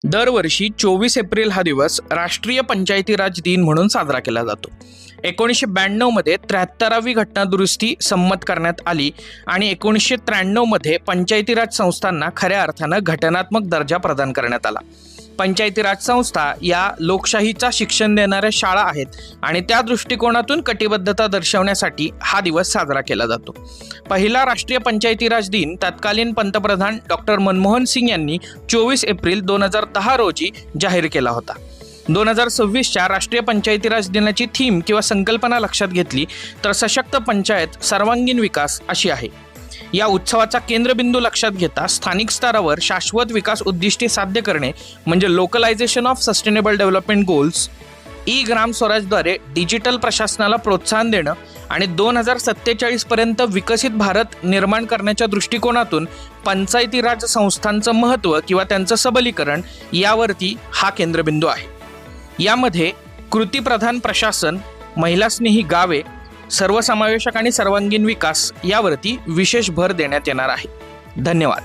दरवर्षी 24 एप्रिल हा दिवस राष्ट्रीय पंचायती राज दिन म्हणून साजरा केला जातो। 1992 मध्ये 73वी घटना दुरुस्ती संमत करण्यात आली आणि 1993 मध्ये पंचायती राज संस्थांना खऱ्या अर्थानं घटनात्मक दर्जा प्रदान करण्यात आला। पंचायती राज संस्था या लोकशाहीचा शिक्षण देणाऱ्या शाळा आहेत आणि त्या दृष्टिकोनातून कटिबद्धता दर्शवण्यासाठी हा दिवस साजरा केला जातो। पहिला राष्ट्रीय पंचायती राज दिन तत्कालीन पंतप्रधान डॉक्टर मनमोहन सिंग यांनी 24 एप्रिल 2010 रोजी जाहीर केला होता। 2026च्या राष्ट्रीय पंचायती राज दिनाची थीम किंवा संकल्पना लक्षात घेतली तर सशक्त पंचायत सर्वांगीण विकास अशी आहे। या उत्सवाचा केंद्रबिंदू लक्षात घेता स्थानिक स्तरावर शाश्वत विकास उद्दिष्टे साध्य करणे म्हणजे localization of sustainable development goals, e Gram स्वराजद्वारे डिजिटल प्रशासनाला प्रोत्साहन देणं आणि 2047 पर्यंत विकसित भारत निर्माण करण्याच्या दृष्टिकोनातून पंचायती राज संस्थांचं महत्त्व किंवा त्यांचं सबलीकरण यावरती हा केंद्रबिंदू आहे। यामध्ये कृतीप्रधान प्रशासन, महिलास्नेही गावे, सर्वसमावेशक आणि सर्वांगीण विकास यावरती विशेष भर देण्यात येणार आहे। धन्यवाद।